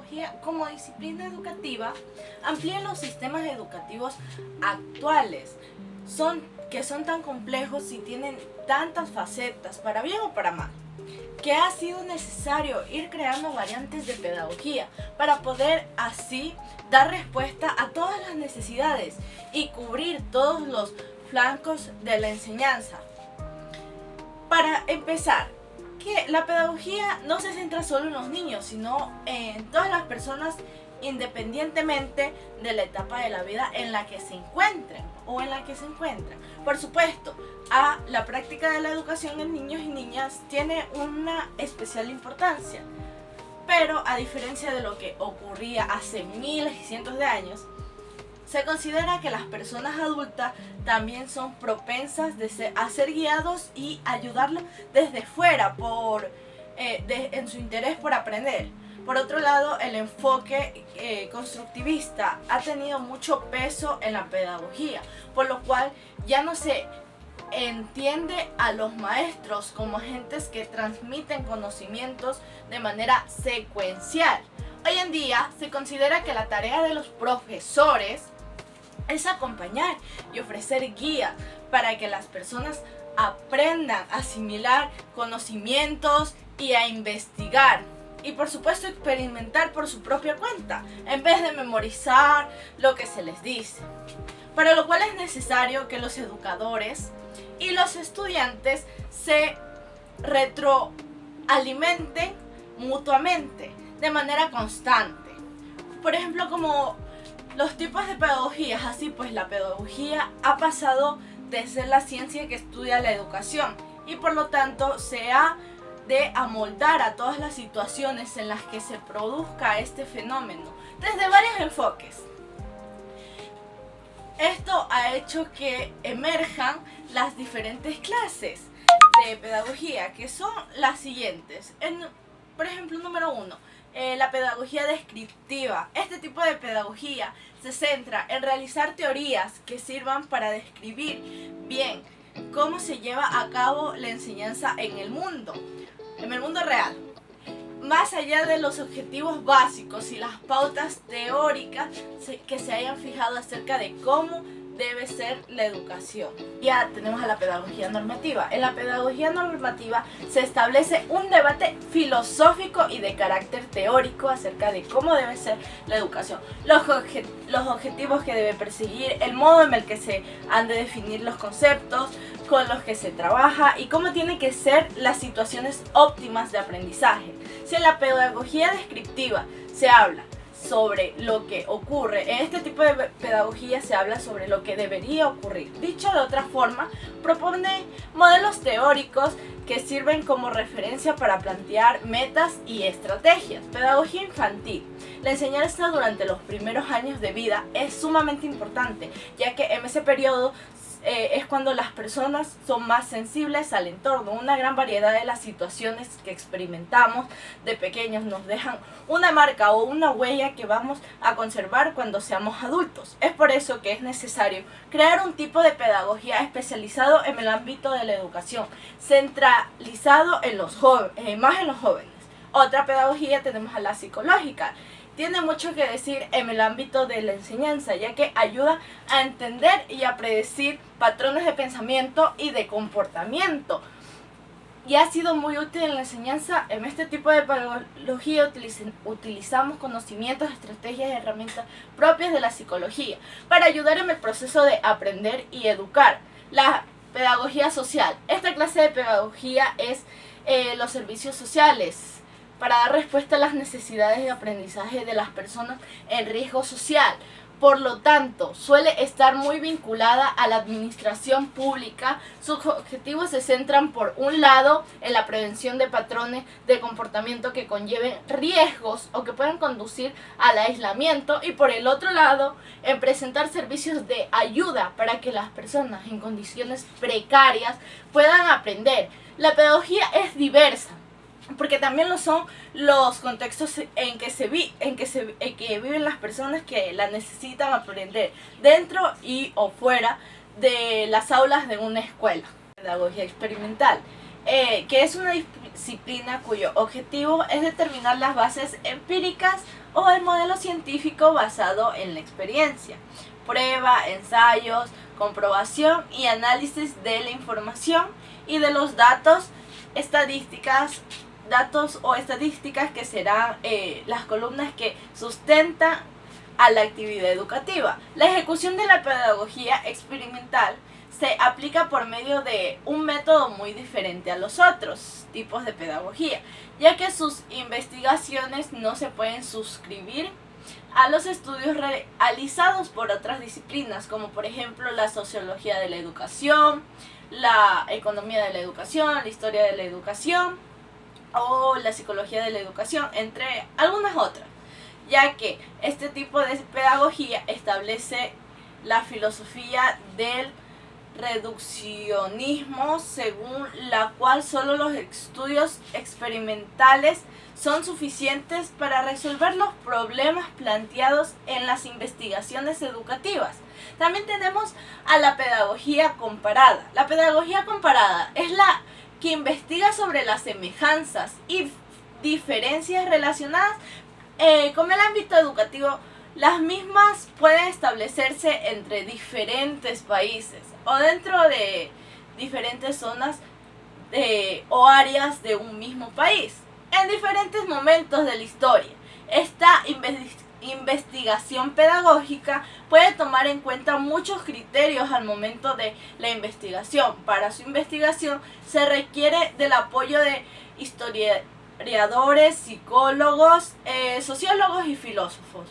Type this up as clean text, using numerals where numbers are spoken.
pedagogía como disciplina educativa amplía los sistemas educativos actuales, que son tan complejos y tienen tantas facetas, para bien o para mal, que ha sido necesario ir creando variantes de pedagogía para poder así dar respuesta a todas las necesidades y cubrir todos los flancos de la enseñanza. Para empezar, que la pedagogía no se centra solo en los niños, sino en todas las personas, independientemente de la etapa de la vida en la que se encuentren o en la que se encuentran. Por supuesto, la práctica de la educación en niños y niñas tiene una especial importancia, pero a diferencia de lo que ocurría hace miles y cientos de años, se considera que las personas adultas también son propensas a ser guiados y ayudarlos desde fuera en su interés por aprender. Por otro lado, el enfoque constructivista ha tenido mucho peso en la pedagogía, por lo cual ya no se entiende a los maestros como agentes que transmiten conocimientos de manera secuencial. Hoy en día se considera que la tarea de los profesores es acompañar y ofrecer guía para que las personas aprendan a asimilar conocimientos y a investigar. Y por supuesto experimentar por su propia cuenta, en vez de memorizar lo que se les dice. Para lo cual es necesario que los educadores y los estudiantes se retroalimenten mutuamente de manera constante. Por ejemplo, como los tipos de pedagogías, así pues la pedagogía ha pasado de ser la ciencia que estudia la educación y por lo tanto se ha de amoldar a todas las situaciones en las que se produzca este fenómeno desde varios enfoques. Esto ha hecho que emerjan las diferentes clases de pedagogía, que son las siguientes. Por ejemplo, número 1, la pedagogía descriptiva. Este tipo de pedagogía se centra en realizar teorías que sirvan para describir bien cómo se lleva a cabo la enseñanza en el mundo real, más allá de los objetivos básicos y las pautas teóricas que se hayan fijado acerca de cómo debe ser la educación. Ya tenemos a la pedagogía normativa. En la pedagogía normativa se establece un debate filosófico y de carácter teórico acerca de cómo debe ser la educación, los objetivos que debe perseguir, el modo en el que se han de definir los conceptos con los que se trabaja y cómo tienen que ser las situaciones óptimas de aprendizaje. Si en la pedagogía descriptiva se habla sobre lo que ocurre, en este tipo de pedagogía se habla sobre lo que debería ocurrir. Dicho de otra forma, propone modelos teóricos que sirven como referencia para plantear metas y estrategias. Pedagogía infantil. La enseñanza durante los primeros años de vida es sumamente importante, ya que en ese periodo es cuando las personas son más sensibles al entorno. Una gran variedad de las situaciones que experimentamos de pequeños nos dejan una marca o una huella que vamos a conservar cuando seamos adultos. Es por eso que es necesario crear un tipo de pedagogía especializado en el ámbito de la educación, centralizado en los jóvenes, más en los jóvenes. Otra pedagogía tenemos a la psicológica. Tiene mucho que decir en el ámbito de la enseñanza, ya que ayuda a entender y a predecir patrones de pensamiento y de comportamiento. Y ha sido muy útil en la enseñanza. En este tipo de pedagogía utilizamos conocimientos, estrategias y herramientas propias de la psicología para ayudar en el proceso de aprender y educar. La pedagogía social. Esta clase de pedagogía es los servicios sociales, para dar respuesta a las necesidades de aprendizaje de las personas en riesgo social. Por lo tanto, suele estar muy vinculada a la administración pública. Sus objetivos se centran, por un lado, en la prevención de patrones de comportamiento que conlleven riesgos o que puedan conducir al aislamiento, y por el otro lado, en presentar servicios de ayuda para que las personas en condiciones precarias puedan aprender. La pedagogía es diversa, porque también lo son los contextos en que viven las personas que la necesitan aprender, dentro y o fuera de las aulas de una escuela. Pedagogía experimental, que es una disciplina cuyo objetivo es determinar las bases empíricas o el modelo científico basado en la experiencia, prueba, ensayos, comprobación y análisis de la información y de los datos o estadísticas que serán las columnas que sustentan a la actividad educativa. La ejecución de la pedagogía experimental se aplica por medio de un método muy diferente a los otros tipos de pedagogía, ya que sus investigaciones no se pueden suscribir a los estudios realizados por otras disciplinas, como por ejemplo la sociología de la educación, la economía de la educación, la historia de la educación o la psicología de la educación, entre algunas otras, ya que este tipo de pedagogía establece la filosofía del reduccionismo, según la cual solo los estudios experimentales son suficientes para resolver los problemas planteados en las investigaciones educativas. También tenemos a la pedagogía comparada. La pedagogía comparada es la que investiga sobre las semejanzas y diferencias relacionadas con el ámbito educativo. Las mismas pueden establecerse entre diferentes países o dentro de diferentes zonas o áreas de un mismo país en diferentes momentos de la historia. Esta investigación pedagógica puede tomar en cuenta muchos criterios al momento de la investigación. Para su investigación se requiere del apoyo de historiadores, psicólogos, sociólogos y filósofos.